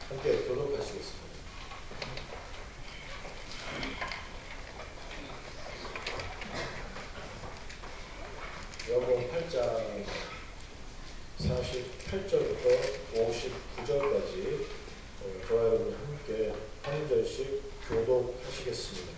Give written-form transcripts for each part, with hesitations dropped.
함께 교독하시겠습니다. 요한복음 8장 48절부터 59절까지 저와 여러분이 함께 한 절씩 교독하시겠습니다.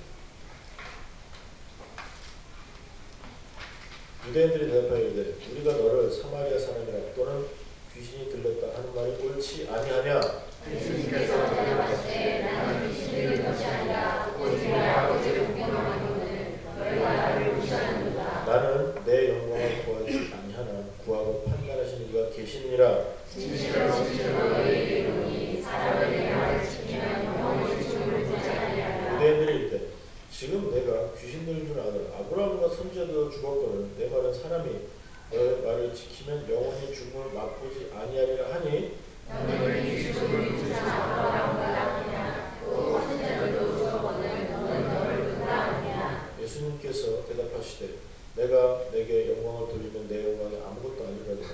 유대인들이 대답하여 이르되 우리가 너를 사마리아 사람이라 또는 귀신이 들렸다 하는 말이 옳지 아니하냐? 예수님께서 대답하시되 나는 귀신이 들린 것이 아니라 오직 내 아버지를 구경하거늘 너희가 나를 무시하는도다. 나는 내 영광을 구하지 아니하나 구하고 판단하시는 이가 계시느니라. 진실로 진실로 너희에게 이르노니 사람이 내 말을 지키면 영원히 죽음을 보지 아니하리라. 유대인들이 이르되 지금 내가 귀신 들린 줄 아노라. 아브라함과 선지자도 죽었거늘 내 말은 사람이 너의 말을 지키면 영원히 죽음을 맛보지 아니하리라 하니 너는 이 죽음을 보지 아브라함과 같으냐 또 선지자들도 죽었거늘 너는 너를 본다 하느냐. 예수님께서 대답하시되 내가 내게 영광을 돌리면 내 영광이 아무것도 아니거니와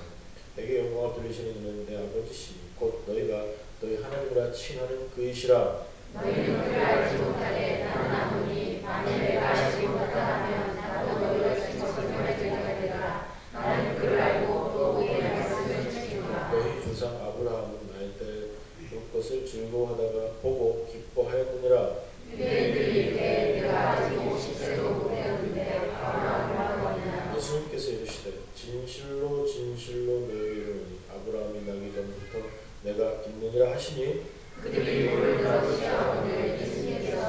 내게 영광을 돌리시는 이는 내 아버지시니 곧 너희가 너희 하나님이라 칭하는 그이시라. 너희는 그를 알지 못하되 나는 아노니 만일 내가 알지 못하다 하면 나도 너희가 지금 설명할 때가 되리라. 나는 그를 알고 또 그의 말씀을 지키노라. 너희 조상 아브라함은 나의 때 그것을 즐거워하다가 보고 기뻐하였느니라. 유대인들이 이르되 내가 아직 50세도 못 되었는데 아브라함이라고 하느냐. 예수님께서 이르시되 진실로 진실로 너희에게 이르노니 아브라함이 나기 전부터 내가 있느니라 하시니 그들이 물을 들어주시하거늘 예수님께서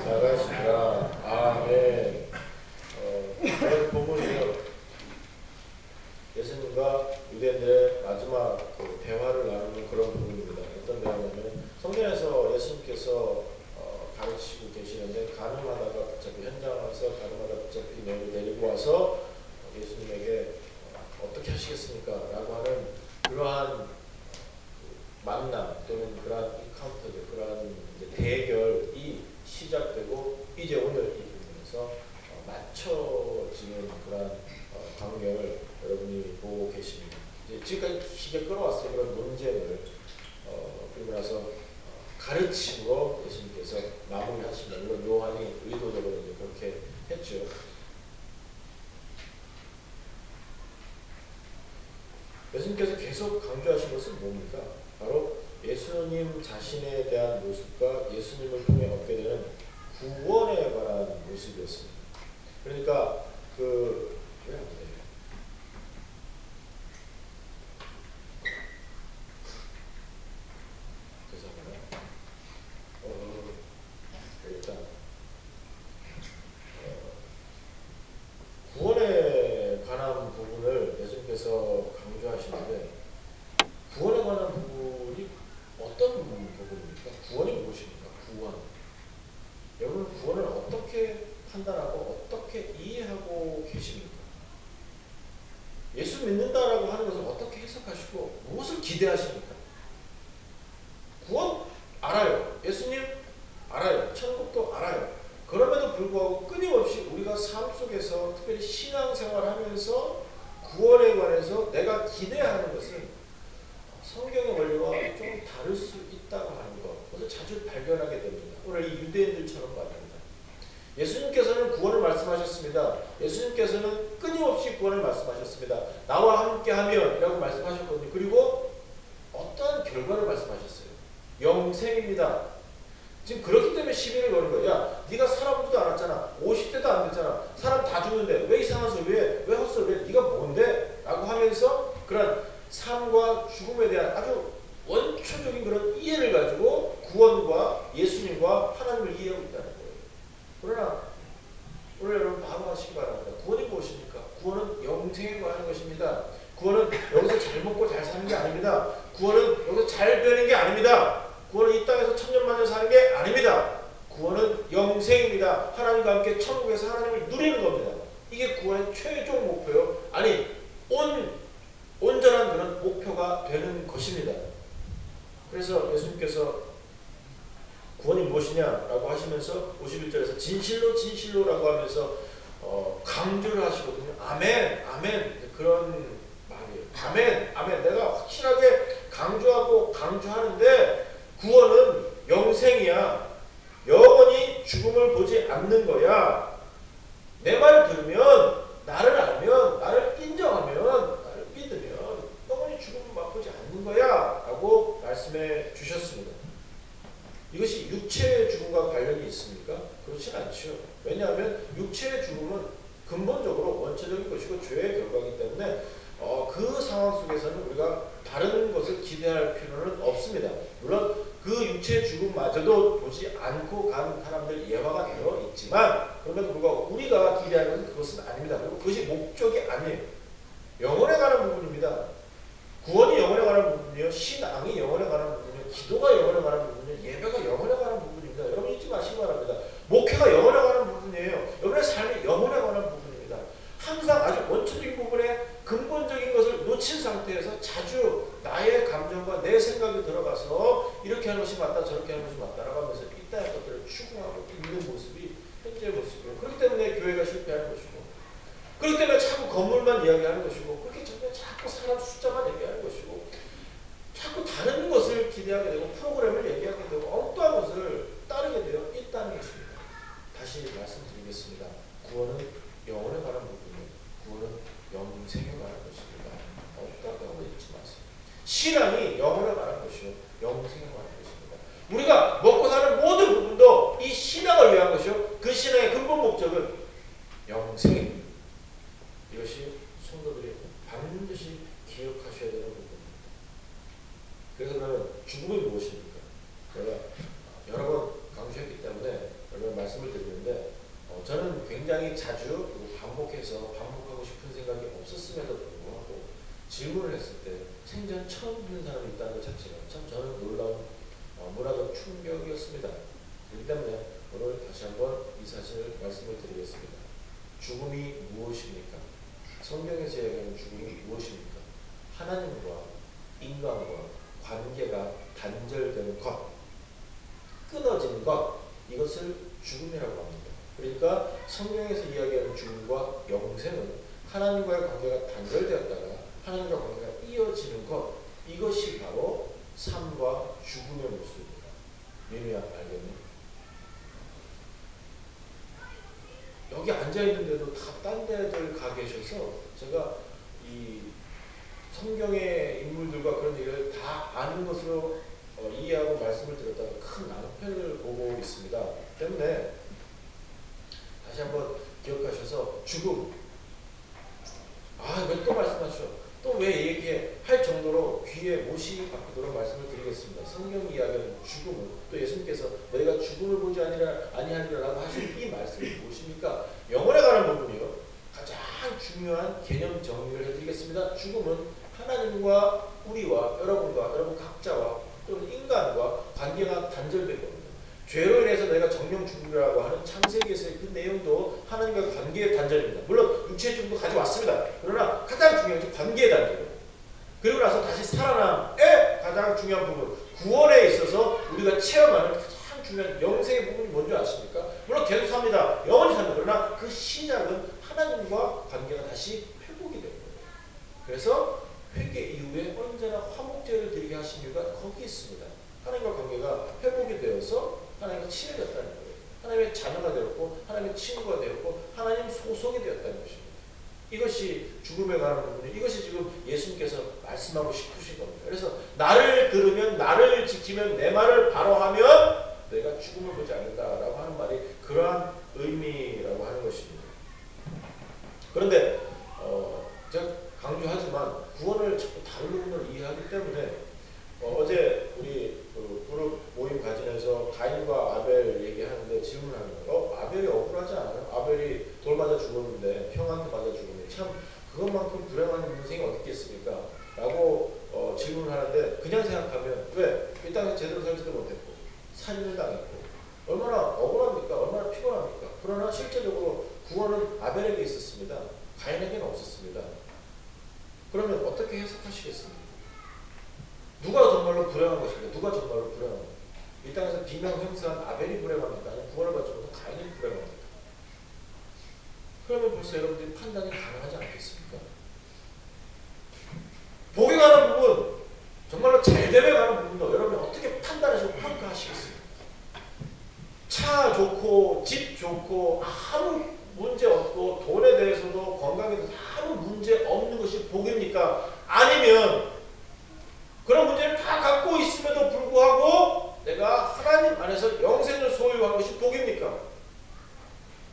나가시라. 아멘. 오늘 본문이요 예수님과 유대인들의 마지막 그 대화를 나누는 그런 부분입니다. 어떤 대화냐면 성경에서 예수님께서 가르치고 계시는데 가늠하다가 붙잡히 현장 와서 가늠하다 붙잡히 너희를 데리고 와서 예수님에게 어떻게 하시겠습니까? 라고 하는 그러한 만남 또는 그러한 인카운터들, 그러한 이제 대결이 시작되고 이제 오늘 이 부분에서 맞춰지는 그러한 광경을 여러분이 보고 계십니다. 이제 지금까지 길게 끌어왔어요. 그런 논쟁을 그리고 나서 가르침으로 예수님께서 마무리하시면 물론 요한이 의도적으로 이제 그렇게 했죠. 예수님께서 계속 강조하신 것은 뭡니까? 바로 예수님 자신에 대한 모습과 예수님을 통해 얻게 되는 구원에 관한 모습이었습니다. 그러니까 왜 안 돼요? 죄송합니다. 일단 구원에 관한 부분을 예수님께서 강조하시는데 구원에 관한 부분이 어떤 부분입니까? 구원이 무엇입니까? 구원. 여러분 구원을 어떻게 판단하고 어떻게 이해하고 계십니까? 예수 믿는다라고 하는 것을 어떻게 해석하시고 무엇을 기대하십니까? 구원 알아요. 예수님 알아요. 천국도 알아요. 그럼에도 불구하고 끊임없이 우리가 삶 속에서 특별히 신앙생활을 하면서 구원에 관해서 내가 기대하는 것은 성경의 원리와 좀 다를 수 있다고 하는 것, 그것을 자주 발견하게 됩니다. 오늘 이 유대인들처럼 말입니다. 예수님께서는 구원을 말씀하셨습니다. 예수님께서는 끊임없이 구원을 말씀하셨습니다. 나와 함께하면 이라고 말씀하셨거든요. 그리고 어떠한 결과를 말씀하셨어요. 영생입니다. 지금 그렇기 때문에 시비를 거는 거예요. 야, 네가 살아보지도 않았잖아. 50대도 안 됐잖아. 사람 다 죽는데 왜 이상한 소리 왜 헛소리 왜 네가 뭔데? 라고 하면서 그런 삶과 죽음에 대한 아주 원초적인 그런 이해를 가지고 구원과 예수님과 하나님을 이해하고 있다는 거예요. 그러나 오늘 여러분 바로 하시기 바랍니다. 구원이 무엇입니까? 구원은 영생에 관한 것입니다. 구원은 여기서 잘 먹고 잘 사는 게 아닙니다. 구원은 여기서 잘 되는 게 아닙니다. 구원은 이 땅에서 천년만년 사는 게 아닙니다. 구원은 영생입니다. 하나님과 함께 천국에서 하나님을 누리는 겁니다. 이게 구원의 최종 목표요. 아니 온전한 그런 목표가 되는 것입니다. 그래서 예수님께서 구원이 무엇이냐라고 하시면서 51절에서 진실로 진실로라고 하면서 강조를 하시거든요. 아멘, 아멘 그런 말이에요. 아멘, 아멘. 내가 확실하게 강조하고 강조하는데 구원은 영생이야. 영원히 죽음을 보지 않는 거야. 내 말을 들으면, 나를 알면, 나를 인정하면, 나를 믿으면 영원히 죽음을 맛보지 않는 거야 라고 말씀해 주셨습니다. 이것이 육체의 죽음과 관련이 있습니까? 그렇진 않죠. 왜냐하면 육체의 죽음은 근본적으로 원초적인 것이고 죄의 결과이기 때문에 그 상황 속에서는 우리가 다른 것을 기대할 필요는 없습니다. 물론 그 육체의 죽음마저도 보지 않고 간 사람들 예화가 되어 있지만 그럼에도 불구하고 우리가 기대하는 것은 그것은 아닙니다. 그리고 그것이 목적이 아니에요. 영혼에 관한 부분입니다. 구원이 영혼에 관한 부분이요, 신앙이 영혼에 관한 부분이요, 기도가 영혼에 관한 부분이요, 예배가 영혼에 관한 부분입니다. 여러분 잊지 마시기 바랍니다. 목회가 영혼에 관한 부분이에요. 여러분의 삶이 영혼에 관한 부분입니다. 항상 아주 원초적인 부분에 근본적인 것을 놓친 상태에서 자주 나의 감정과 내 생각이 들어가서 이렇게 하는 것이 맞다, 저렇게 하는 것이 맞다라고 하면서 이따의 것들을 추구하고 있는 모습이 현재의 모습이에요. 그렇기 때문에 교회가 실패하는 것이고, 그렇기 때문에 자꾸 건물만 이야기하는 것이고, 그렇기 때문에 자꾸 사람 숫자만 얘기하는 것이고, 자꾸 다른 것을 기대하게 되고 프로그램을 얘기하게 되고 엉뚱한 것을 따르게 되어 있다는 것입니다. 다시 말씀드리겠습니다. 구원은 영혼에 관한 부분이에요. 구원은 영생에 관한 것입니다. 엉뚱하다고 잊지 마세요. 신앙이 영혼에 관한 것이요, 영생에 관한 것입니다. 우리가 먹고 사는 모든 부분도 이 신앙을 위한 것이요, 그 신앙의 근본 목적은 영생입니다. 이것이 성도들이 반드시 기억하셔야 되는 부분입니다. 그래서 그러면 죽음이 무엇입니까? 제가 여러 번 강조했기 때문에 여러 번 말씀을 드리는데 저는 굉장히 자주 반복해서 반복하고 싶은 생각이 없었음에도 불구하고 질문을 했을 때 생전 처음 듣는 사람이 있다는 것 자체가 참 저는 놀라운 문화적 충격이었습니다. 그렇기 때문에 오늘 다시 한번 이 사실을 말씀을 드리겠습니다. 죽음이 무엇입니까? 성경에서 얘기하는 죽음이 무엇입니까? 하나님과 인간과 관계가 단절되는 것, 끊어진 것, 이것을 죽음이라고 합니다. 그러니까 성경에서 이야기하는 죽음과 영생은 하나님과의 관계가 단절되었다가 하나님과 관계가 이어지는 것, 이것이 바로 삶과 죽음의 모습입니다. 예미야 알겠니? 여기 앉아있는데도 다 딴 데들 가 계셔서 제가 이 성경의 인물들과 그런 얘기를 다 아는 것으로 이해하고 말씀을 드렸다가 큰 낭패를 보고 있습니다. 때문에 다시 한번 기억하셔서 죽음, 왜 또 말씀하시죠? 또 왜 얘기해? 할 정도로 귀에 못이 박히도록 말씀을 드리겠습니다. 성경이 이야기하는 죽음은 또 예수님께서 너희가 죽음을 보지 아니하리라고 하신 이 말씀이 무엇입니까? 영혼에 관한 부분이요. 가장 중요한 개념 정리를 해드리겠습니다. 죽음은 하나님과 우리와 여러분과 여러분 각자와 또는 인간과 관계가 단절된 겁니다. 죄로 인해서 내가 정령 죽음이라고 하는 창세기에서의 그 내용도 하나님과 관계의 단절입니다. 물론 육체의 죽음도 가져왔습니다. 그러나 가장 중요한 것은 관계의 단절입니다. 그리고 나서 다시 살아남의 가장 중요한 부분, 구원에 있어서 우리가 체험하는 가장 중요한 영생의 부분이 뭔지 아십니까? 물론 계속 삽니다. 영원히 삽니다. 그러나 그 시작은 하나님과 관계가 다시 회복이 되는 거예요. 그래서 회개 이후에 언제나 화목제를 드리게 하신 이유가 거기 있습니다. 하나님과 관계가 회복이 되어서 하나님과 친해졌다는 거예요. 하나님의 자녀가 되었고 하나님의 친구가 되었고 하나님 소속이 되었다는 것입니다. 이것이 죽음에 관한 부분이, 이것이 지금 예수님께서 말씀하고 싶으신 겁니다. 그래서 나를 들으면, 나를 지키면, 내 말을 바로 하면 내가 죽음을 보지 않는다라고 하는 말이 그러한 의미라고 하는 것입니다. 그런데 제가 강조하지만 구원을 자꾸 다른 부분으로 이해하기 때문에 어제 우리 그룹 모임 가지면서 가인과 아벨 얘기하는데 질문하는 거예요. 아벨이 억울하지 않아요? 아벨이 돌 맞아 죽었는데, 형한테 맞아 죽었는데 참 그것만큼 불행한 인생이 어디 있겠습니까? 라고 질문을 하는데 그냥 생각하면 왜? 이 땅에서 제대로 살지도 못했고 살인을 당했고 얼마나 억울합니까? 얼마나 피곤합니까? 그러나 실제적으로 구원은 아벨에게 있었습니다. 가인에게는 없었습니다. 그러면 어떻게 해석하시겠습니까? 누가 정말로 불행한 것입니까? 누가 정말로 불행한 것입니까? 이 땅에서 비명 행사한 아벨이 불행합니까? 아니면 구원을 받지 못한 가인이 불행합니까? 그러면 벌써 여러분들이 판단이 가능하지 않겠습니까? 복에 관한 부분, 정말 정말로 잘 되어가는 부분도 여러분이 어떻게 판단하시고 평가하시겠습니까? 차 좋고 집 좋고 아무 문제 없고 돈에 대해서도 건강에 대해서 아무 문제 없는 것이 복입니까? 아니면 그런 문제를 다 갖고 있음에도 불구하고 내가 하나님 안에서 영생을 소유한 것이 복입니까?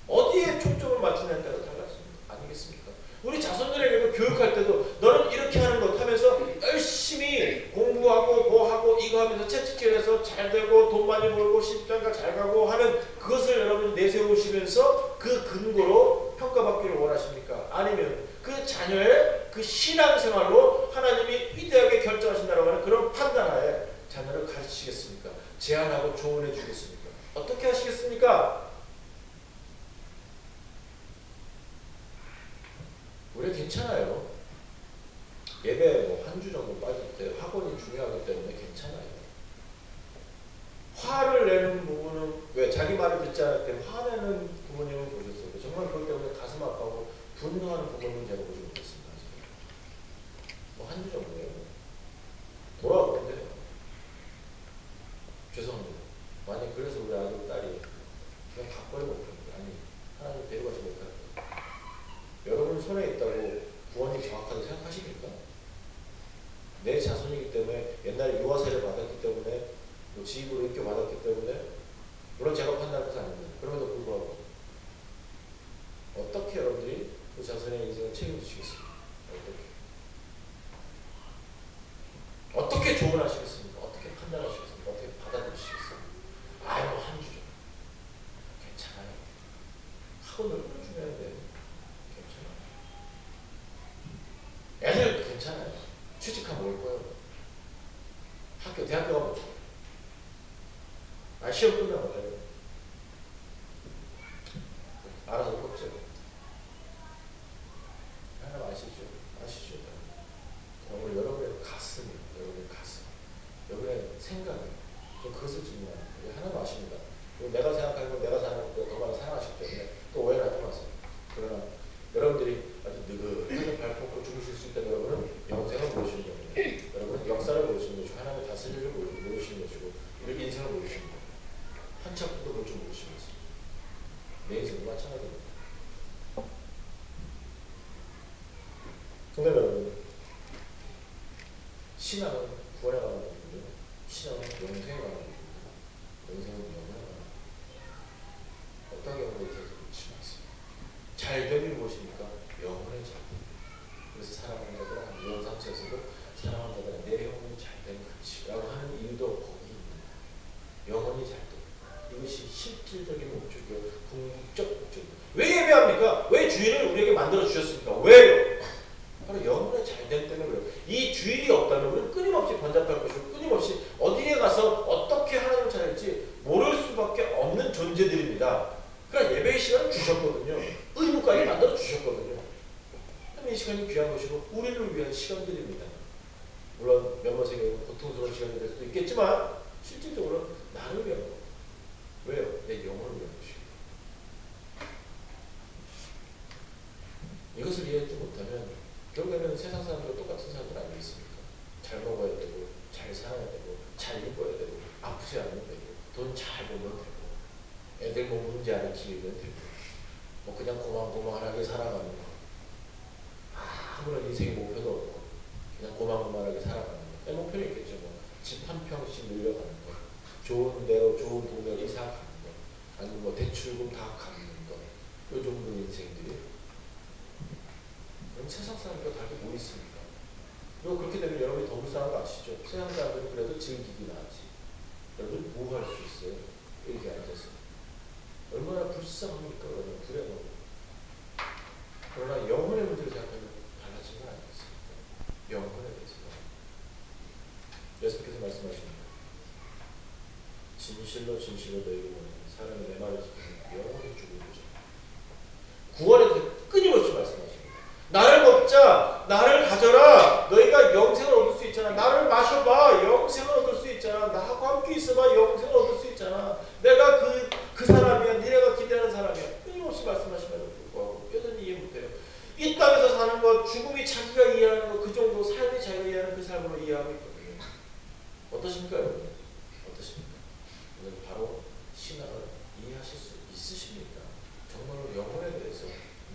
어디에 초점을 맞추냐에 따라 달랐습니다. 아니겠습니까? 우리 자손들에게 교육할 때도 너는 이렇게 하는 것 하면서 열심히 공부하고 뭐하고 이거 하면서 채찍질해서 잘 되고 돈 많이 벌고 신장가 잘 가고 하는 그것을 여러분이 내세우시면서 그 근거로 평가받기를 원하십니까? 아니면 그 자녀의 그 신앙생활로 하나님이 위대하게 결정하신다고 하는 그런 판단하에 자녀를 가르치시겠습니까? 제안하고 조언해 주겠습니까? 어떻게 하시겠습니까? 우리 괜찮아요. 예배 뭐 한 주 정도 빠질 때 학원이 중요하기 때문에 괜찮아요. 화를 내는 부분은 왜 자기 말을 듣지 않을 때 화내는 부모님을 보셨어요. 정말 그것 때문에 가슴 아파하고 분노하는 부모님은 제가 보지 못했습니다. 뭐 한 주 정도예요. 돌아올 건데요. 죄송합니다. 만약 그래서 우리 아들 딸이 그냥 바꿔야 못합니다. 아니 하나님 데려가지 못할 거예요. 여러분 손에 있다고 구원이 정확하게 생각하십니까? 내 자손이기 때문에 옛날에 유아세를 받았기 때문에 뭐 지입으로 인교 받았기 때문에 물론 제가 판단할 것은 아닙니다. 그럼에도 불구하고 어떻게 여러분들이 그 자손의 인생을 책임지시겠습니까? 어떻게 조언하시겠습니까? 어떻게 판단하시겠습니까? 어떻게 받아들이시겠습니까? 아유 한 주죠. 괜찮아요. 학원 얼마나 중요한데 괜찮아요. 애들 괜찮아요. 취직하면 올 거예요. 대학교 가면 시험 끝나면 돼요. 알아서 꼽죠. 하나 아시죠? 오늘 여러분의 가슴이에요. 여러분의 가슴. 여러분의 생각이에요. 좀 그것을 질문합니다. 하나도 아십니다. 내가 생각하는 건 내가 사는 것보다 더 많이 사랑하시기 때문에 또 오해를 하지 마세요. 그러나 여러분들이 아주 느긋하게 발뻗고 주무실 수 있다면 여러분은 영생을 모르시는 겁니다. 여러분은 역사를 모르시는 것이고 하나님의 다스리를 모르시는 것이고 이렇게 인생을 모르시는 겁니다. 한참도 볼 줄 모르시는 것입니다. 내 인생도 마찬가지입니다. 근데 여러분 신앙은 구원에 관한 것이고요. 신앙은 영생에 관한 것입니다. 영생은 영원에 관한 것입니다. 어떤 경우에 대해서 그렇지 않습니다. 잘됨이 무엇입니까? 영혼의 잘됨. 그래서 사랑하는 자들아 유언 3처에서도 사랑하는 자들아 내 영혼이 잘됨 같이 라고 하는 이유도 거기 있는 영혼이 잘됨. 이것이 실질적인 목적이요. 궁극적 목적이요. 왜 예배합니까? 왜 주일을 우리에게 만들어 주셨습니까? 왜요? 바로 영혼의 잘됨 때문에 그래요. 이 주일이 없다면 우리는 끊임없이 번잡할 것이고 끊임없이 어디에 가서 어떻게 하나님을 찾을지 모를 수밖에 없는 존재들입니다. 그러니까 예배의 시간을 주셨거든요. 의무까지 만들어 주셨거든요. 이 시간이 귀한 것이고 우리를 위한 시간들입니다. 물론 몇몇에게는 고통스러운 시간이 될 수도 있겠지만 실질적으로 나를 위한 거. 왜요? 내 영혼을 위한 것이고. 이것을 이해하지 못하면 결국에는 세상 사람들과 똑같은 사람들 아니겠습니까? 잘 먹어야 되고 잘 살아야 되고 잘 입어야 되고 아프지 않으면 되고 돈 잘 벌면 되고 애들 뭐 문제 안 일으키면 되고 뭐 그냥 고만고만하게 살아가는 거. 아무런 인생의 목표도 없고 그냥 고만고만하게 살아가는 거. 목표는 있겠죠. 뭐 집 한 평씩 늘려가는 거, 좋은 데로 좋은 동네로 이사 가는 거, 아니면 뭐 대출금 다 갚는 거, 요 정도 인생들이. 그럼 세상 사람들과 다르게 뭐 있습니까? 그리고 그렇게 되면 여러분이 더 불쌍한 거 아시죠? 세상 사람들은 그래도 즐기기 나지. 여러분 뭐 할 수 있어요? 이렇게 앉아서. 얼마나 불쌍합니까? 여러분 불행하고. 그러나 영혼의 문제를 생각하면 달라진 건 아니겠습니까? 영혼에 대해서. 예수께서 말씀하십니다. 진실로 진실로 너희에게 말하노니 사람이 내 말을 듣고 영원히 죽을 것이다. 구원에 대해 끊임없이 말씀하십니다. 나를 먹자, 나를 가져라. 너희가 영생을 얻을 수 있잖아. 나를 마셔봐, 영생을 얻을 수 있잖아. 나하고 함께 있어봐, 영생을 얻을 수 있잖아. 내가 그 사람이야. 니네가 기대하는 사람이야. 끊임없이 말씀하시면서 불구하고 여전히 이해 못해요. 이 땅에서 사는 것, 죽음이 자기가 이해하는 것, 그 정도 삶이 자기가 이해하는 그 삶으로 이해하고 있거든요. 어떠십니까, 여러분? 어떠십니까? 오늘 바로 신앙을 이해하실 수 있으십니까? 정말로 영혼에 대해서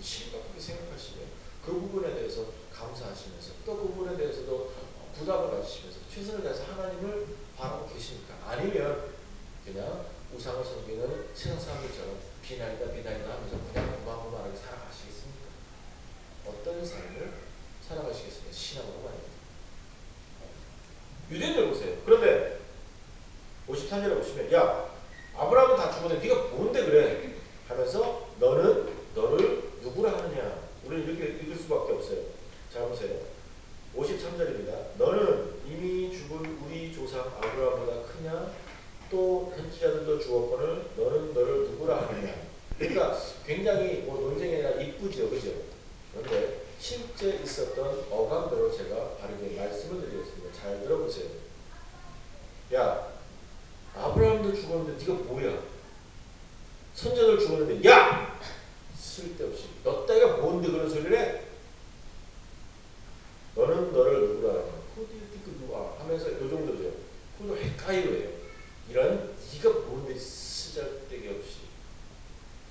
심각하게 생각하시며 그 부분에 대해서 감사하시면서 또 그 부분에 대해서도 부담을 가지시면서 최선을 다해서 하나님을 바라고 계십니까? 아니면 그냥 우상을 섬기는 세상 사람들처럼 비난이다 하면서 그냥 고만고만하게 살아가시겠습니까? 어떤 삶을 살아가시겠습니까? 신앙으로 말입니다. 유대인들 보세요. 그런데 53절에 보시면 야 아브라함은 다 죽었는데 네가 뭔데 그래? 하면서 너는 너를 누구라 하느냐? 우리는 이렇게 읽을 수밖에 없어요. 자 보세요. 53절입니다. 너는 이미 죽은 우리 조상 아브라함보다 크냐? 또 현지자들도 주었거늘 너는 너를 누구라 하느냐? 그러니까 굉장히 뭐 논쟁이 아니라 이쁘죠, 그죠? 그런데 실제 있었던 어감대로 제가 바르게 말씀을 드리겠습니다. 잘 들어보세요. 야, 아브라함도 죽었는데 네가 뭐야? 선자들 죽었는데 야! 쓸데없이 너 따위가 뭔데 그런 소리를 해? 너는 너를 누구라 하냐? 그 누가 하면서 요 정도죠. 그것도 헷갈려요. 이런 네가 뭔데 쓰잘데기 없이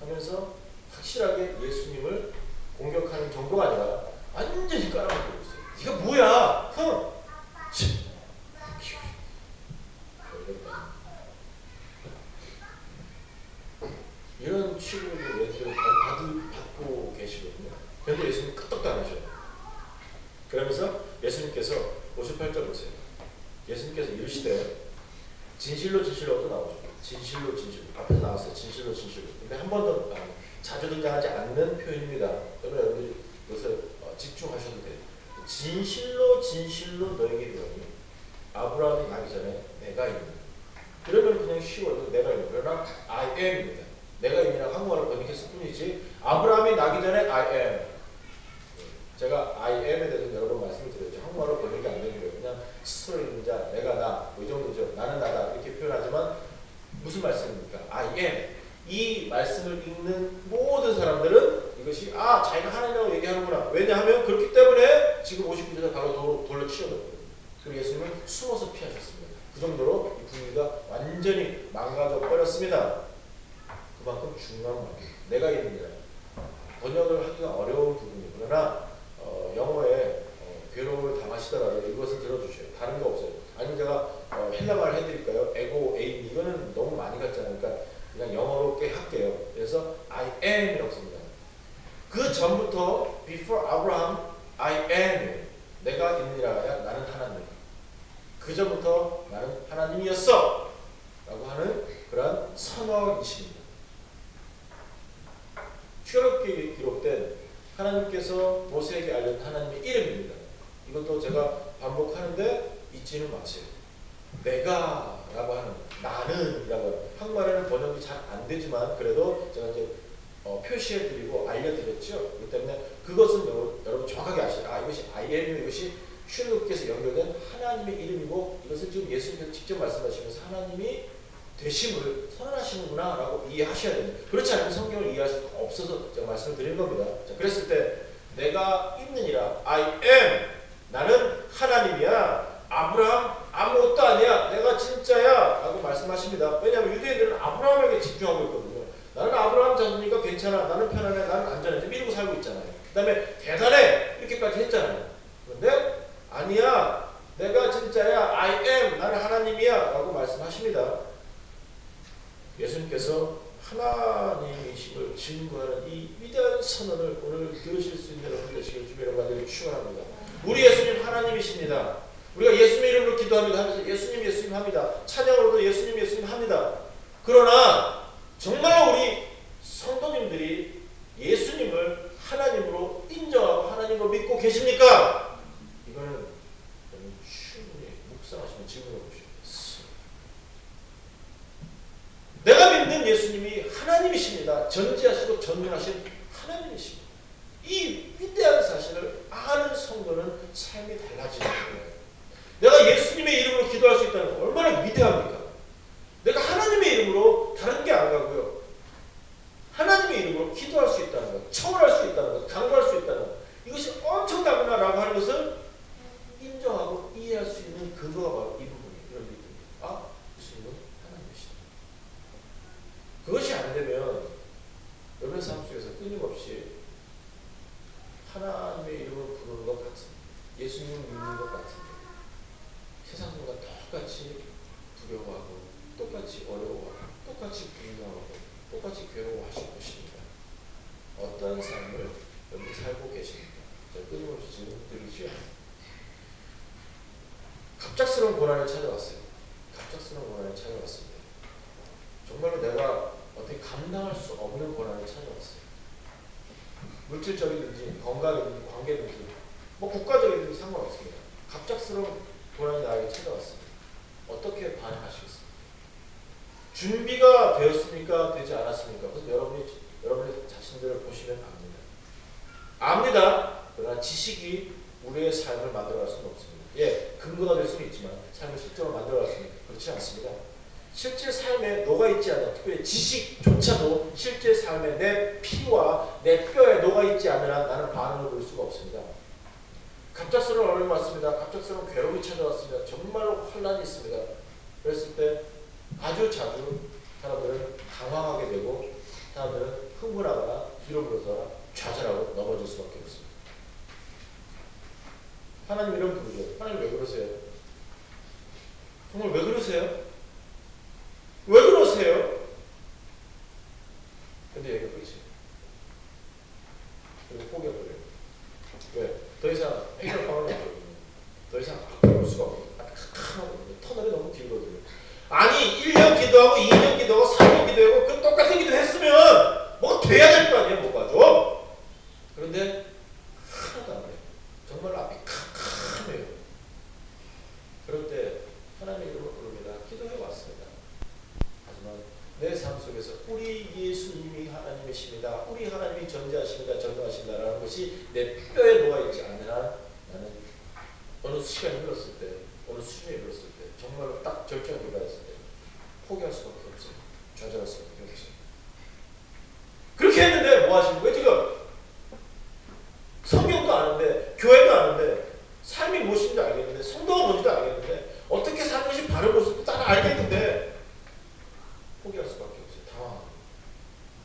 하면서 확실하게 예수님을 공격하는 정도가 아니라 완전히 깔아먹고 있어요. 네가 뭐야? 흥! 이런 취급을 예수님을 받고 계시거든요. 그런데 예수님 끄떡도 안 하셔요. 그러면서 예수님께서 58절 보세요. 예수님께서 이르시되 진실로 진실로도 나오죠. 진실로 진실로. 앞에서 나왔어요. 진실로 진실로. 근데 한 번도 자주 등장하지 않는 표현입니다. 그러면 여러분들이 이것을 집중하셔도 돼요. 진실로 진실로 너에게 이르노니 아브라함이 나기 전에 내가 있는. 그러면 그냥 쉬워도 내가 있는. 그러나 I am입니다. 내가 있느라 한국어로 번역했을 뿐이지 아브라함이 나기 전에 I am. 제가 I am에 대해서 여러 번 말씀을 드렸죠. 한국어로 번역이 안 되는 거예요. 그냥 스스로 있는 자, 내가 나, 이 정도죠. 나는 나다 이렇게 표현하지만 무슨 말씀입니까? I am. 이 말씀을 읽는 모든 사람들은 이것이 자기가 하나님이라고 얘기하는구나. 왜냐하면 그렇기 때문에 지금 59절에 바로 돌로 치워놓거든요. 그리고 예수님은 숨어서 피하셨습니다. 그 정도로 이 분위기가 완전히 망가져 버렸습니다. 그만큼 중요한 말이에요. 내가 있느니라. 번역을 하기가 어려운 부분이에요. 그러나 영어에 괴로움을 당하시더라도 이것을 들어주셔요. 다른 거 없어요. 아니면 제가 헬라말 해드릴까요? 에고, 에임 이거는 너무 많이 갔잖아요. 그러니까 그냥 영어로 꽤 할게요. 그래서 I am이라고 씁니다. 그 전부터 before Abraham I am 내가 있느니라 나는 하나님. 그 전부터 나는 하나님이었어 라고 하는 그러한 선언이십니다. 출애굽기에 기록된 하나님께서 모세에게 알린 하나님의 이름입니다. 이것도 제가 반복하는데 잊지는 마세요. 내가 라고 하는 나는 이라고 하는 한국말에는 번역이 잘 안 되지만 그래도 제가 이제 표시해드리고 알려드렸죠. 그렇기 때문에 그것은 여러분 정확하게 아시죠. 이것이 I am이고 이것이 출애굽기에서 연결된 하나님의 이름이고 이것을 지금 예수님께서 직접 말씀하시면서 하나님이 되심을 선언하시는구나 라고 이해하셔야 됩니다. 그렇지 않으면 성경을 이해할 수가 없어서 제가 말씀을 드린 겁니다. 자, 그랬을 때 내가 있느니라 I am 나는 하나님이야. 아브라함 아무것도 아니야. 내가 진짜야 라고 말씀하십니다. 왜냐하면 유대인들은 아브라함에게 집중하고 있거든요. 나는 아브라함 자손이니까 괜찮아. 나는 편안해. 나는 안전해. 이러고 살고 있잖아요. 그 다음에 대단해. 이렇게까지 했잖아요. 그런데 아니야. 내가 진짜야. I am. 나는 하나님이야 라고 말씀하십니다. 예수님께서 하나님이심을 증거하는 이 위대한 선언을 오늘 들으실 수 있는 여러분 되시길 주님 여러분들이 축원합니다. 우리 예수님 하나님이십니다. 우리가 예수님의 이름으로 기도합니다 하면서 예수님 합니다. 찬양으로도 예수님 합니다. 그러나 정말로 우리 성도님들이 예수님을 하나님으로 인정하고 하나님으로 믿고 계십니까? 이거는 충분히 묵상하시면 질문해 보시겠습니다. 내가 믿는 예수님이 하나님이십니다. 전지하시고 전능하신 하나님이십니다. 이 위대한 사실을 아는 성도는 삶이 달라지는 거예요. 내가 예수님의 이름으로 기도할 수 있다는 건 얼마나 위대합니까? 내가 하나님의 이름으로 다른 게 안 가고요. 하나님의 이름으로 기도할 수 있다는 것, 청원할 수 있다는 것, 간구할 수 있다는 것, 이것이 엄청나구나라고 하는 것을 인정하고 이해할 수 있는 근거가 바로 이 부분이에요. 이런 믿음. 예수님을 믿는 것 같은데 세상 사람과 똑같이 두려워하고 똑같이 어려워하고 똑같이 분노하고 똑같이 괴로워하실 것입니다. 어떤 삶을 여러분 살고 계십니까? 자, 끊임없이 지금 들으시오. 갑작스러운 고난이 찾아왔어요. 갑작스러운 고난이 찾아왔습니다. 정말로 내가 어떻게 감당할 수 없는 고난이 찾아왔어요. 물질적이든지 건강이든지 관계든지 뭐 국가적이든지 상관없습니다. 갑작스러운 고난이 나에게 찾아왔습니다. 어떻게 반응하시겠습니까? 준비가 되었습니까? 되지 않았습니까? 그래서 여러분의 자신들을 보시면 압니다. 그러나 지식이 우리의 삶을 만들어갈 수는 없습니다. 예, 근거가 될 수는 있지만 삶을 실제로 만들어갈 수는 그렇지 않습니다. 실제 삶에 녹아있지 않은, 특별히 지식조차도 실제 삶에 내 피와 내 뼈에 녹아있지 않는 한 나는 반응을 볼 수가 없습니다. 갑작스러운 어려움이 왔습니다. 갑작스러운 괴로움이 찾아왔습니다. 정말로 혼란이 있습니다. 그랬을 때 아주 자주 사람들은 당황하게 되고 사람들은 흥분하거나 뒤로 물러서나 좌절하고 넘어질 수밖에 없습니다. 하나님 이런 부르죠. 하나님 왜 그러세요? 정말 왜 그러세요? 왜 그러세요? 근데 얘기가 끝이에요. 그리고 포기해버려요. 왜? 더 이상 해결 방법이 없거든요. 더 이상 바꿀 수가 없거든요. 터널이 너무 길거든요. 아니 1년 기도하고 2년 기도하고 3년 기도하고 그 똑같은 기도 했으면 뭐가 돼야 될 거 아니에요. 뭐가 좀. 그런데 하나도 안 돼요. 정말 앞이 캄캄해요. 그럴 때 하나님의 이름을 부릅니다. 기도해 왔습니다. 하지만 내 삶 속에서 우리 예수님이 하나님이십니다. 우리 하나님이 전지하십니다. 전능하신다라는 것이 내 뼈에 녹아있지 않는 한 나는 어느 시간이 흘렀을 때, 어느 수준이 흘렀을 때, 정말로 딱 절정에 도달했을 때 포기할 수밖에 없어요. 좌절할 수밖에 없어요. 그렇게 했는데 뭐 하시는 거예요 지금? 성경도 아는데, 교회도 아는데, 삶이 무엇인지 알겠는데, 성도가 뭔지도 알겠는데, 어떻게 사는 것이 바른 모습도 다 알겠는데 포기할 수밖에 없어요. 당황하고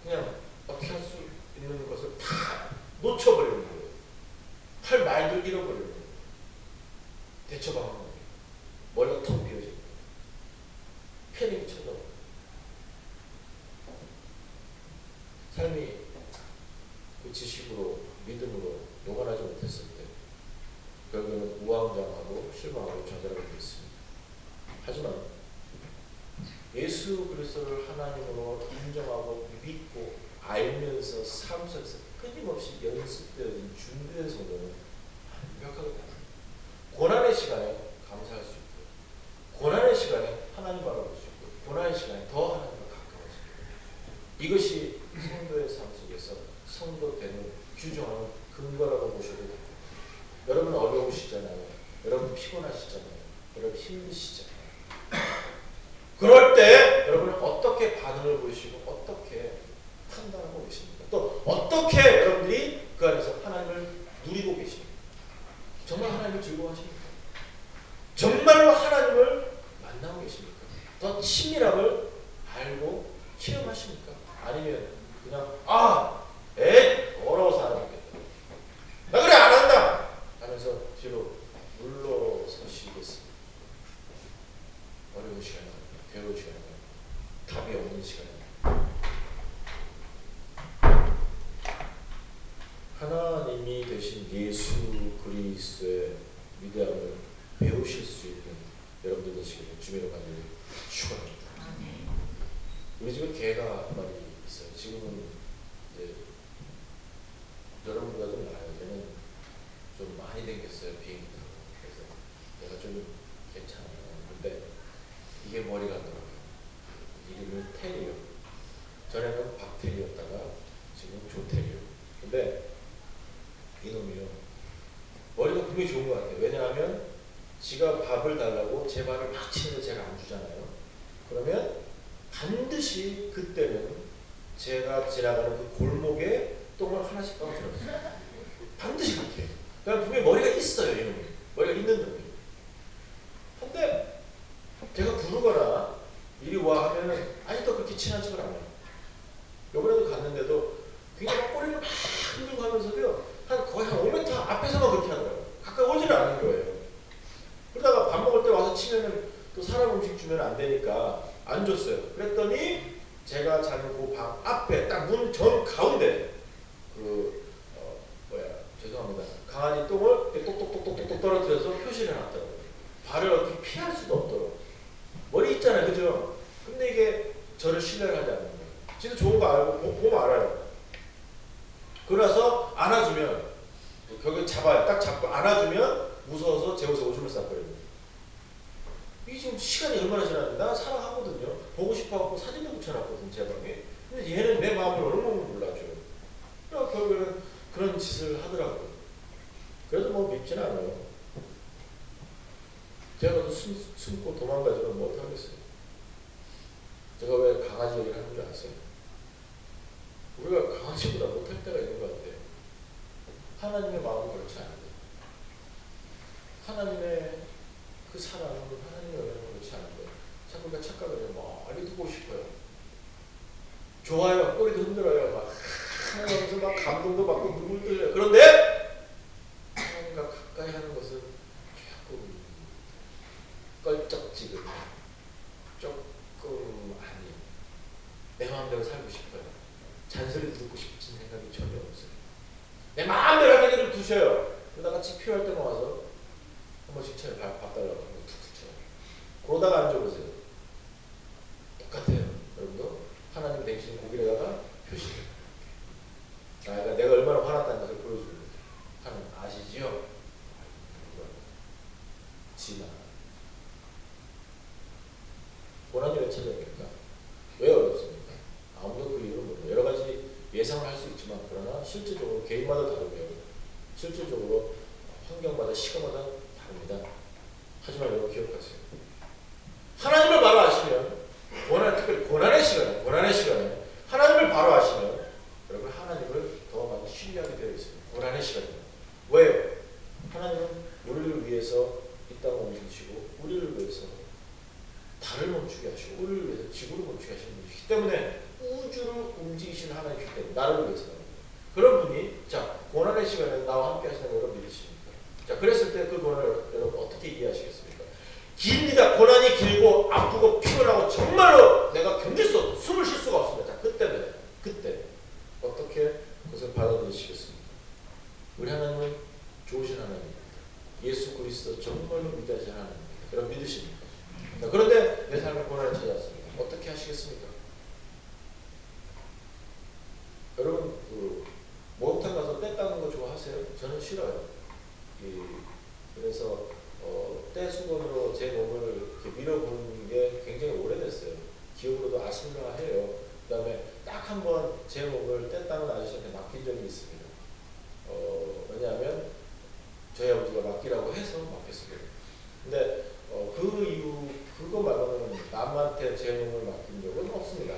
그냥 어떻게 할 수 있는 것을 다 놓쳐버리는 거예요. 할 말도 잃어버리는 거예요. 대처방법이 없는 거예요. 머리가 텅 비어지는 거예요. 패닉이 쳐져. 삶이 그 지식으로 믿음으로 녹아나지 못했을 때 결국에는 우왕좌왕하고 실망하고 좌절하게 됐습니다. 하지만 예수 그리스도를 하나님으로 인정하고 믿고 알면서 삶 속에서 끊임없이 연습되어진 준비된 성도는 완벽하게 다릅니다. 고난의 시간에 감사할 수 있고 고난의 시간에 하나님 바라볼 수 있고 고난의 시간에 더 하나님과 가까워집니다. 이것이 성도의 삶 속에서 성도 되는 규정하는 근거라고 보셔도 됩니다. 여러분 어려우시잖아요. 여러분 피곤하시잖아요. 여러분 힘드시잖아요. 그럴 때 여러분은 어떻게 반응을 보이시고 어떻게 판단하고 계십니까? 또 어떻게 여러분들이 그 안에서 하나님을 누리고 계십니까? 정말 하나님을 즐거워하십니까? 정말로 하나님을 만나고 계십니까? 더 친밀함을 알고 체험하십니까? 아니면 그냥 어려워서 안 하겠다. 나 그래 안 한다 하면서 뒤로 물러서시겠습니다. 어려운 시간이 괴로운 시간이 답이 없는 시간이 하나님이 되신 예수 그리스도의 위대함을 배우실 수 있는 여러분들 되시기를 주님의 간절히 축원합니다. 우리 집에 개가 한 마리 있어요. 지금은 이제 여러분보다 좀 나아요. 얘는 좀 많이 댕겼어요. 비행기 타고. 그래서 내가 좀 괜찮아요. 근데 이게 머리가 안 돌아가요. 이름이 테리오. 전에는 박테리였다가 지금 조테리오. 근데 이놈이요. 머리가 분명히 좋은 것 같아요. 왜냐하면 지가 밥을 달라고 제 밥을 막 치는데 제가 안 주잖아요. 그러면 반드시 그때는 제가 지나가는 그 골목에 똥을 하나씩 떨어뜨렸어요. 반드시 그렇게 해요. 그러니까 분명히 머리가 있어요. 이놈이. 머리가 있는 놈이. 근데 제가 부르거나 이리 와 하면은 아직도 그렇게 친한 척을 안 해요. 요번에도 갔는데도 굉장히 막 꼬리를 막 흔들고 하면서도요. 거의 한 5m 앞에서만 그렇게 하더라고요. 가까이 오지를 않는 거예요. 그러다가 밥 먹을 때 와서 치면은 또 사람 음식 주면 안 되니까 안 줬어요. 그랬더니 제가 자는 그 방 앞에 딱 문 전 가운데 죄송합니다. 강아지 똥을 이렇게 똑똑똑똑똑 떨어뜨려서 표시를 해놨더라고요. 발을 어떻게 피할 수도 없도록. 머리 있잖아요, 그죠? 근데 이게 저를 신뢰를 하지 않는 거예요. 진짜 좋은 거 알고 보면 알아요. 그러나서 안아주면 벽에 잡아요. 딱 잡고 안아주면 무서워서 제 옷에 오줌을 쌌거든요. 이게 지금 시간이 얼마나 지났는데 나 사랑하거든요. 보고 싶어갖고 사진도 붙여놨거든 제 방에. 근데 얘는 내 마음을 얼마나 몰라줘. 그러니까 결국에는 그런 짓을 하더라고요. 그래도 뭐 밉진 않아요. 제가 또 숨고 도망가지면 뭐 어떡하겠어요. 제가 왜 강아지 얘기를 하는 줄 아세요? 우리가 강아지보다 못할 때가 있는 것 같아요. 하나님의 마음은 그렇지 않은데 하나님의 그 사랑은 하나님의 은혜는 그렇지 않은데 자꾸 우리가 착각을 해요. 멀리 두고 싶어요. 좋아요. 꼬리도 흔들어요. 막 하면서 막 감동도 받고 눈물 흘려요. 그런데 하나님과 가까이 하는 것은 조금 껄쩍지근 조금 아니 내 마음대로 살고 싶어요. 잔소리 듣고 싶은 생각이 전혀 없어요. 내 마음대로 하기를 두셔요. 그러다가 집 필요할 때만 와서 한 번씩 쳐요. 밥 달라고 툭툭 쳐요. 그러다가 앉아보세요. 똑같아요. 여러분도 하나님 대신 고기에다가 표시해요. 그러니까 내가 얼마나 화났다는 것을 보여주는 거죠. 하나님 아시지요? 지나 고난이 왜 찾아옵니까? 왜 어렵습니까? 아무도 그 이유를 모르고 여러 가지 예상을 할 수 있지만 그러나 실질적으로 개인마다 다르고요. 실질적으로 환경마다 시간마다 다릅니다. 하지만 여러분 기억하세요. 하나님을 바로 아시면 특별히 고난의 시간에 하나님을 바로 아시면 여러분 하나님을 더 많이 신뢰하게 되어 있습니다. 고난의 시간입니다. 왜요? 하나님은 우리를 위해서 이 땅을 옮기시고 우리를 위해서 달을 멈추게 하시고 우리를 위해서 지구를 멈추게 하시는 분이시기 때문에 우주를 움직이시는 하나님이기 때문에 나를 위해서 그런 분이 자 고난의 시간에 나와 함께 하시는 걸 여러분 믿으십니까? 자 그랬을 때 그 고난을 여러분 어떻게 이해하시겠습니까? 깁니다. 고난이 길고 아프고 피곤하고 정말로 내가 견딜 수 없고 숨을 쉴 수가 없습니다. 자 그때 어떻게 그것을 받아들이시겠습니까? 우리 하나님은 좋으신 하나님입니다. 예수 그리스도 정말로 위대하신 하나님입니다. 여러분 믿으십니까? 자, 그런데 내 삶에 고난이 찾아왔습니다. 어떻게 하시겠습니까? 여러분 목욕탕 가서 때 닦는 거 좋아하세요? 저는 싫어요. 그래서 때 수건으로 제 몸을 이렇게 밀어보는 게 굉장히 오래됐어요. 기억으로도 아슬라해요. 그 다음에 딱 한 번 제 몸을 때 닦는 아저씨한테 맡긴 적이 있습니다. 왜냐하면 저희 아버지가 맡기라고 해서 맡겼습니다. 근데 그 이후 그거 말고는 남한테 제 몸을 맡긴 적은 없습니다.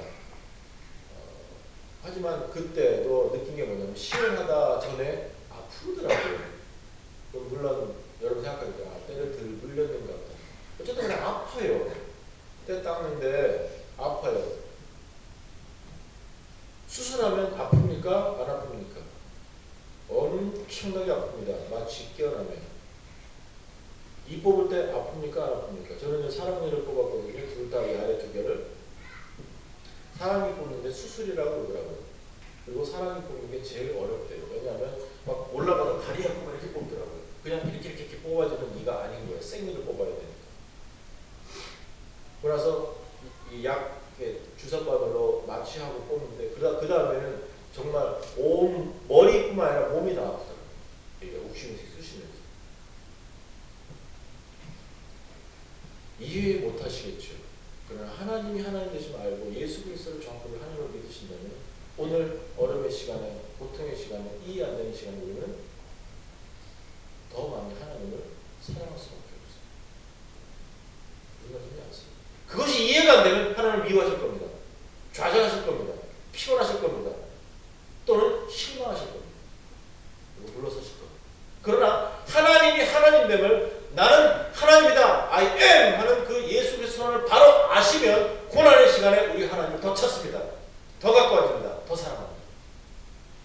하지만 그때도 느낀 게 뭐냐면 시행하다 전에 아프더라고요. 물론 여러분 생각하니까 때를 덜 물렸는가 보다. 어쨌든 그냥 아파요. 때 닦는데 아파요. 수술하면 아픕니까? 안 아픕니까? 엄청나게 아픕니다. 마치 깨어나면. 이 뽑을 때 아픕니까? 안 아픕니까? 저는 사랑니를 뽑았거든요. 둘 다 이 아래 두 개를. 사랑니 뽑는데 수술이라고 그러더라고요. 그리고 사랑니 뽑는 게 제일 어렵대요. 왜냐하면 막 올라가서 다리 하고 이렇게 뽑더라고요. 그냥 이렇게 뽑아주는 이가 아닌 거예요. 생니를 뽑아야 되니까. 그래서 이 약 주사바늘로 마취하고 뽑는데 그 다음에는 정말 온 머리뿐만 아니라 몸이 다 아프더라고요. 이게 욱신욱신 쑤시면서. 이해 못 하시겠죠. 그러나 하나님이 하나님 되심을 알고 예수 그리스도를 정확하게 하나님으로 믿으신다면 오늘 어려움의 시간에 고통의 시간에 이해 안 되는 시간에 우리는 더 많이 하나님을 사랑할 수밖에 없어요. 무슨 말인지 아세요? 그것이 이해가 안 되면 하나님을 미워하실 겁니다. 좌절하실 겁니다. 피곤하실 겁니다. 또는 실망하실 겁니다. 그리고 물러서실 겁니다. 그러나 하나님이 하나님됨을 나는 하나님이다. I am 하는 그 예수 그리스도를 바로 아시면 고난의 시간에 우리 하나님을 더 찾습니다. 더 가까워집니다. 더 사랑합니다.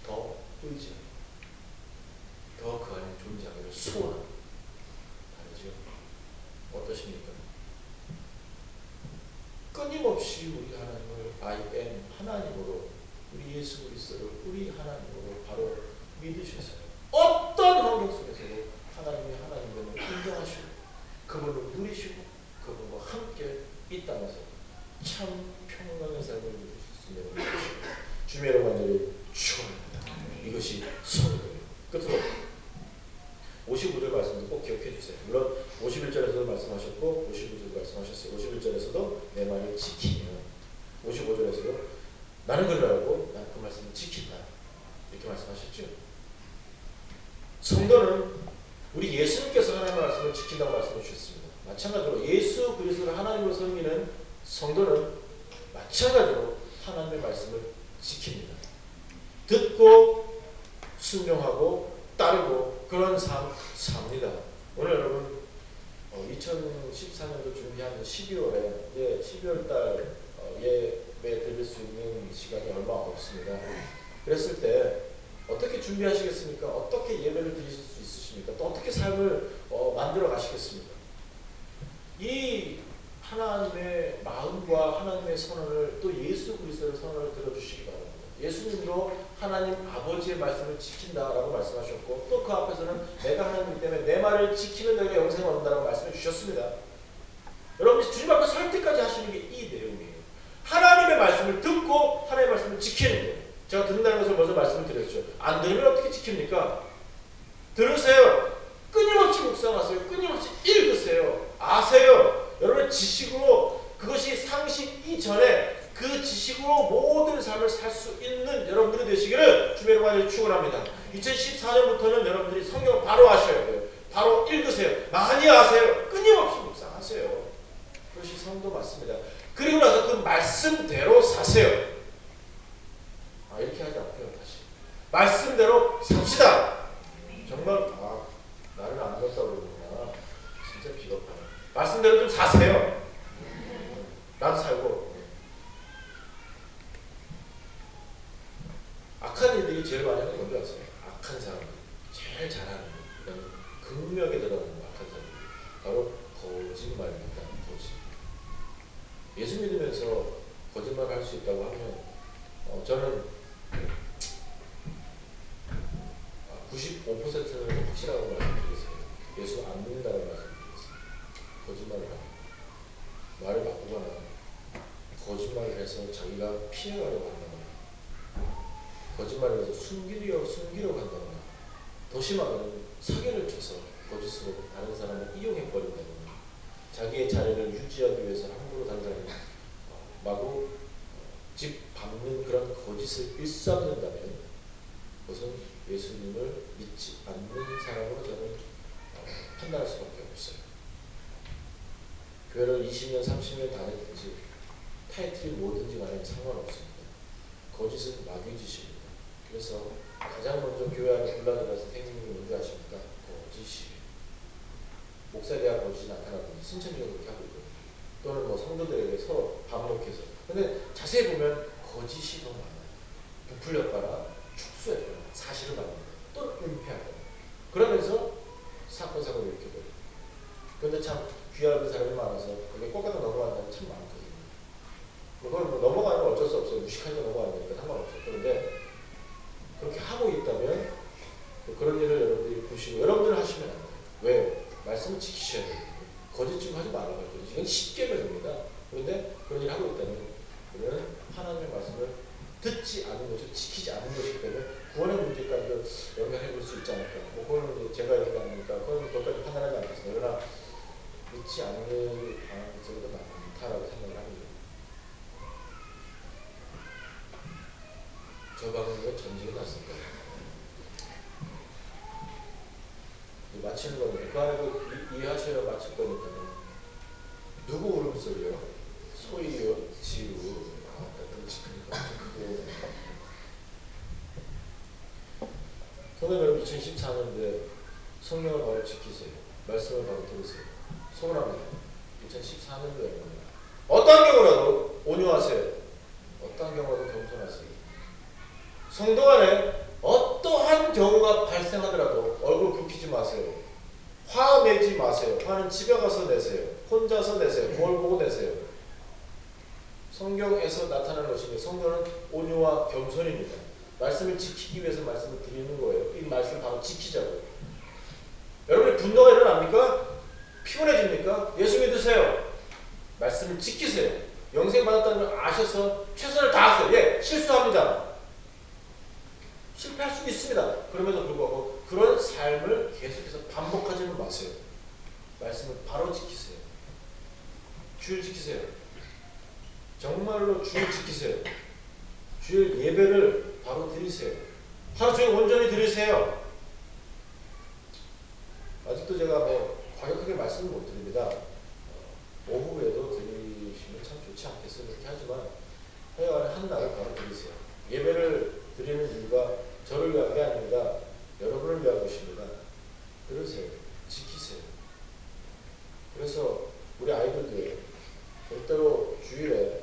더 의지합니다. 더 그 안에 존재하기를 소원합니다. 끊임없이 우리 하나님을 I am 하나님으로, 우리 예수 그리스도를 우리 하나님으로 바로 믿으셔서 어떤 환경 속에서도 하나님이 하나님을 인정하시고 그분을 누리시고 그분과 함께 이 땅에서 참 평강의 삶을 누릴 수 있는 것입니다. 주님의 이름 간절히 축원합니다. 이것이 성도예요. 끝으로 55절 말씀도 꼭 기억해 주세요. 물론 51절에서도 말씀하셨고 59절도 말씀하셨어요. 51절에서도 내 말을 지키면, 55절에서도 나는 그를 알고 나는 그 말씀을 지킨다 이렇게 말씀하셨죠. 성도는 우리 예수님께서 하나님의 말씀을 지킨다고 말씀해 주셨습니다. 마찬가지로 예수 그리스도를 하나님으로 섬기는 성도는 마찬가지로 하나님의 말씀을 지킵니다. 듣고 순종하고 따르고 그런 삶 삽니다. 오늘 여러분 2014년도 준비하는 12월에 이제 12월달 예배 드릴 수 있는 시간이 얼마 없습니다. 그랬을 때 어떻게 준비하시겠습니까? 어떻게 예배를 드리실 수 있으십니까? 또 어떻게 삶을 만들어 가시겠습니까? 이 하나님의 마음과 하나님의 선언을, 또 예수 그리스도의 선언을 들어주시기 바랍니다. 예수님도 하나님 아버지의 말씀을 지킨다라고 말씀하셨고 또 그 앞에서는 내가 하나님이기 때문에 내 말을 지키면 너희가 영생을 얻는다라고 말씀해 주셨습니다. 여러분이 주님 앞에 설 때까지 하시는 게 이 내용이에요. 하나님의 말씀을 듣고 하나님의 말씀을 지키는 거예요. 제가 듣는다는 것을 먼저 말씀을 드렸죠. 안 들으면 어떻게 지킵니까? 들으세요. 끊임없이 묵상하세요. 끊임없이 읽으세요. 아세요. 여러분 지식으로, 그것이 상식 이전에 그 지식으로 모든 삶을 살 수 있는 여러분들이 되시기를 주님의 이름으로 축원합니다. 2014년부터는 여러분들이 성경을 바로 아셔야 돼요. 바로 읽으세요. 많이 아세요. 끊임없이 묵상하세요. 그것이 성도 맞습니다. 그리고 나서 그 말씀대로 사세요. 이렇게 하지 않고요. 다시 말씀대로 삽시다. 정말 나를 안 믿었다고 그러구나. 진짜 비겁하네. 말씀대로 좀 사세요. 나도 살고. 악한 일들이 제일 많이 하는 건 뭔지 아세요? 악한 사람들, 제일 잘하는 그런 극명에 들어가는 악한 사람들, 바로 거짓말입니다. 거짓. 예수 믿으면서 거짓말을 할 수 있다고 하면 저는 95%는 확실하다고 말씀드리겠습니다. 예수 안 믿는다고 말씀드리겠습니다. 거짓말을 하고 말을 바꾸거나 거짓말을 해서 자기가 피해가려고 한다거나 거짓말을 해서 숨기려고 한다거나 더 심하게는 사기를 쳐서 거짓으로 다른 사람을 이용해버린다거나 자기의 자리를 유지하기 위해서 함부로 다른 사람을 마구 집 밟는 그런 거짓을 일삼는다면 그것은 예수님을 믿지 않는 사람으로 저는 판단할 수밖에 없어요. 교회를 20년, 30년 다녔든지 타이틀이 뭐든지 간에 상관없습니다. 거짓은 마귀 짓입니다. 그래서 가장 먼저 교회 안에 불러들어서 행님이 뭔지 아십니까? 거짓이에요. 목사에 대한 거짓이 나타나든지 신천지가 그렇게 하고 있거든요. 또는 뭐 성도들에게 서로 반목해서. 근데 자세히 보면 거짓이 더 많아요. 부풀렸거나 축소했거나 사실을 말합니다. 또 은폐하거나 그러면서 사건 사고를 일으켜버려요. 그런데 참 귀하는 사람이 많아서 그게 꽃가닥 넘어간다는 참 많거든요. 그걸 뭐 넘어가는 건 어쩔 수 없어요. 무식하게 넘어가니까 상관없어요. 그런데 그렇게 하고 있다면 그런 일을 여러분들이 보시고 여러분들 하시면 안 돼요. 왜? 말씀을 지키셔야 돼요. 거짓 좀 하지 말라고 할 거예요. 이건 십계명입니다. 그런데 그런 일을 하고 있다면 우리는 하나님의 말씀을 듣지 않은 것이, 지키지 않은 것이기 때문에 구원의 문제까지도 연결해 볼 수 있지 않을까. 뭐 그거는 제가 얘기 아니니까 그건 그것까지 판단하지 않겠습니다. 그러나 믿지 않는 가능성도 많다라고 생각을 합니다. 저 방송에 전쟁이 났을 거예요. 마치는 거니까 그 안에도 이해하셔야 마칠 거니까요. 누구 울음소리요? 소이요, 지우. 끔찍하니까 크게. 성도 여러분, 2014년도에 성령을 바로 지키세요. 말씀을 바로 들으세요. 소원합니다. 2014년도에 어떤 경우라도 온유하세요. 어떤 경우라도 겸손하세요. 성도 안에 어떠한 경우가 발생하더라도 얼굴 굽히지 마세요. 화 내지 마세요. 화는 집에 가서 내세요. 혼자서 내세요. 거울 보고 내세요. 성경에서 나타나는 것인데 성경은 온유와 겸손입니다. 말씀을 지키기 위해서 말씀을 드리는 거예요. 이 말씀을 바로 지키자고요. 여러분의 분노가 일어납니까? 피곤해집니까? 예수 믿으세요. 말씀을 지키세요. 영생 받았다는 걸 아셔서 최선을 다하세요. 예, 실수합니다. 실패할 수도 있습니다. 그럼에도 불구하고 그런 삶을 계속해서 반복하지는 마세요. 말씀을 바로 지키세요. 주일 지키세요. 정말로 주일 지키세요. 주일 예배를 바로 드리세요. 하루 종일 온전히 드리세요. 아직도 제가 과격하게 말씀을 못 드립니다. 오후에도 드리시면 참 좋지 않겠어요. 그렇게 하지만 하여간 한 날을 바로 드리세요. 예배를 드리는 이유가 저를 위한 게 아닙니다. 여러분을 위한 것입니다. 들으세요. 지키세요. 그래서 우리 아이들도요. 절대로 주일에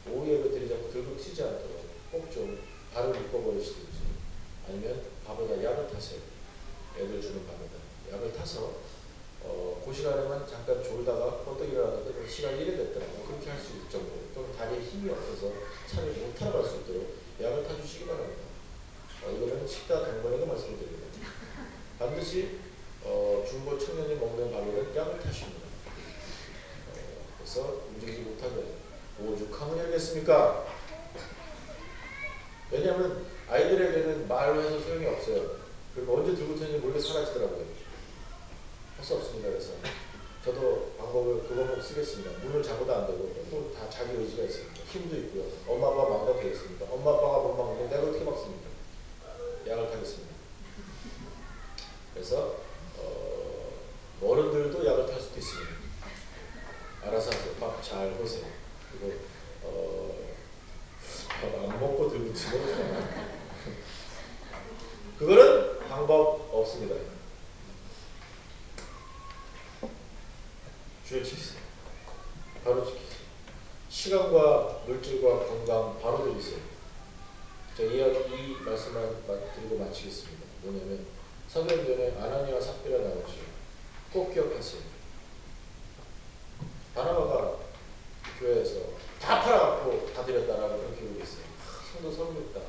오후 예배 드리자고 들고 튀지 않도록 꼭 좀 발을 묶어버리시든지 아니면 밥에다 약을 타세요. 애들 주는 밥에다 약을 타서 그 시간에만 잠깐 졸다가 번뜩 일어나는데 시간이 이래 됐더라고. 그렇게 할 수 있을 정도로 또는 다리에 힘이 없어서 차를 못 타러 갈 수 있도록 약을 타주시기 바랍니다. 이거는 식다 당번에도 말씀드립니다. 반드시 중고 청년이 먹는 밥에는 약을 타십니다. 그래서 움직이지 못하게 오죽하면 하겠습니까? 왜냐하면 아이들에게는 말로 해서 소용이 없어요. 그리고 언제 들고 튀는지 모르게 사라지더라고요. 할 수 없습니다. 그래서 저도 그 방법 쓰겠습니다. 문을 잠궈도 안 되고 또 다 자기 의지가 있습니다. 힘도 있고요. 엄마 아빠 마음도 되겠습니다. 엄마 아빠가 못 막는데 내가 어떻게 막습니까? 약을 타겠습니다. 그래서 어른들도 약을 탈 수도 있습니다. 알아서 하세요. 밥 잘 보세요. 그리고 밥 안 먹고 들고 치면 그거는 방법 없습니다. 주의 지키세요. 바로 지키세요. 시간과 물질과 건강 바로 드리세요. 제가 이 말씀만 드리고 마치겠습니다. 뭐냐면 사도행전에 아나니아와 삽비라 나오죠. 꼭 기억하세요. 바나바가 교회에서 다 팔아갖고 다 드렸다라고 그런 기록이 있어요. 성도 섬겼다.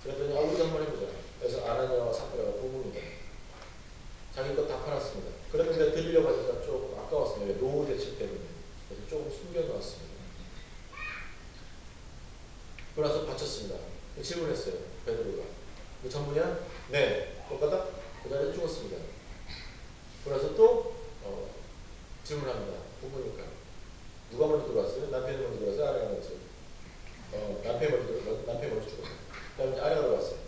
그랬더니 우리도 한번 해보자. 그래서 아나니아와 삽비라가 부부입니다. 자기 것 다 팔았습니다. 그랬는데 드리려고 하니까 조금 아까웠습니다. 노후 대책 때문에. 그래서 조금 숨겨놓았습니다. 그러나서 바쳤습니다. 질문했어요. 베드로가. 그 전부냐? 네. 똑같다? 그 자리에 죽었습니다. 그래서 또 질문합니다. 부부니까. 누가 먼저 들어왔어요? 남편이 먼저 들어왔어요? 아내가 먼저 들어왔어요? 남편이 먼저 죽었어요. 그 다음에 아내가 들어왔어요.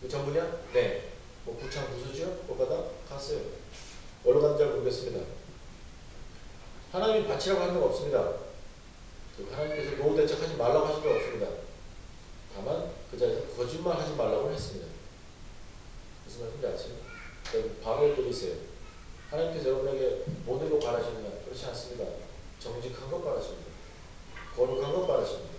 그 전부냐? 네. 뭐 부창 부수죠? 똑같다? 갔어요. 어디로 갔는지 잘 모르겠습니다. 하나님이 바치라고 한 적 없습니다. 하나님께서 노후 대책하지 말라고 하신 적 없습니다. 다만 그 자리에서 거짓말 하지 말라고 했습니다. 무슨 말인지 아시죠? 바로 드리세요. 하나님께서 여러분에게 모든 것 바라십니다. 그렇지 않습니다. 정직한 것 바라십니다. 거룩한 것 바라십니다.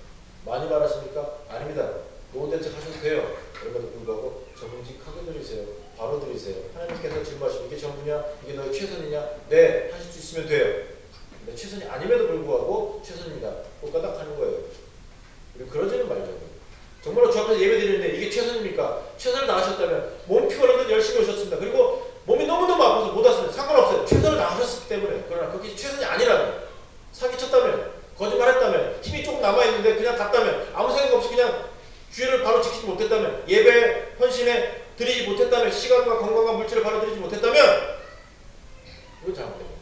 많이 바라십니까? 아닙니다. 노후 대책 하셔도 돼요. 그럼에도 불구하고 정직하게 드리세요. 바로 드리세요. 하나님께서 질문하시면 이게 전부냐? 이게 너의 최선이냐? 네, 하실 수 있으면 돼요. 근데 최선이 아님에도 불구하고 최선입니다. 똑같딱 하는 거예요. 그리고 그러지는 말자고요. 정말로 주 앞에서 예배 드리는데 이게 최선입니까? 최선을 다하셨다면 몸 피곤해도 열심히 오셨습니다. 그리고 몸이 너무너무 아파서 못 왔으면 상관없어요. 최선을 다하셨기 때문에. 그러나 그게 최선이 아니라면, 사기쳤다면, 거짓말했다면, 힘이 조금 남아있는데 그냥 갔다면, 아무 생각 없이 그냥 주의를 바로 지키지 못했다면, 예배 헌신에 드리지 못했다면, 시간과 건강과 물질을 바로 드리지 못했다면 이거 잘못됩니다.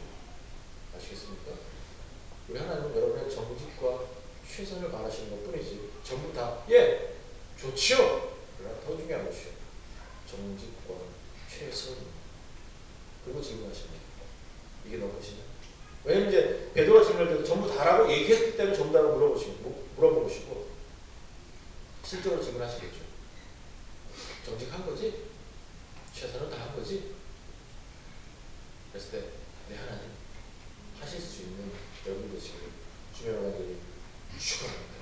아시겠습니까? 우리 하나님은 여러분의 정직과 최선을 바라시는 것 뿐이지 전부 다 좋지요. 그러나 더 중요한 것이요. 정직과 최선. 그리고 질문하십니다. 이게 너 것이냐? 왜냐면 이제 베드로가 질문할 때도 전부 다라고 얘기했기 때문에 전부 다라고 물어보시고 실제로 질문하시겠죠. 정직한 거지? 최선을 다한 거지? 그랬을 때 내 하나님 하실 수 있는 여러분 되시길 주님의 여러분들이 축원합니다.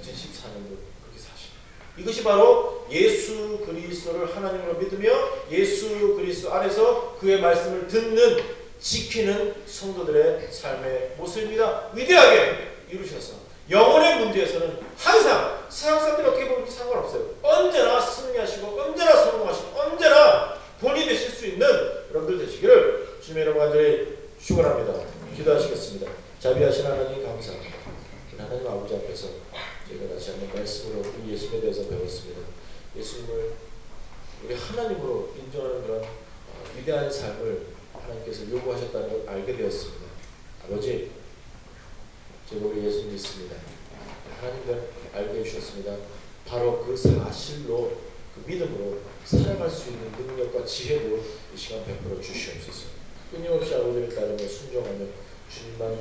2014년도 그렇게 사십니다. 이것이 바로 예수 그리스도를 하나님으로 믿으며 예수 그리스도 안에서 그의 말씀을 듣는 지키는 성도들의 삶의 모습입니다. 위대하게 이루셔서 영혼의 문제에서는 항상 세상 사람들이 어떻게 보는지 상관없어요. 언제나 승리하시고 언제나 성공하시고 언제나 본이 되실 수 있는 여러분들 되시기를 주님의 이름으로 간절히 축원합니다. 기도하시겠습니다. 자비하신 하나님 감사합니다. 하나님 아버지 앞에서 저희가 다시 한번 말씀으로 우리 예수님에 대해서 배웠습니다. 예수님을 우리 하나님으로 인정하는 그런 위대한 삶을 하나님께서 요구하셨다는 걸 알게 되었습니다. 아버지, 제가 우리 예수님 믿습니다. 하나님을 알게 해주셨습니다. 바로 그 사실로 그 믿음으로 살아갈 수 있는 능력과 지혜도 이 시간 베풀어 주시옵소서. 끊임없이 아버지를 따르며 순종하며 주님만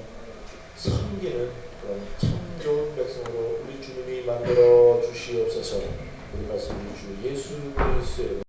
섬기는 그런 참 좋은 백성으로 우리 주님이 만들어 주시옵소서. 우리 말씀 주 예수 그리스도의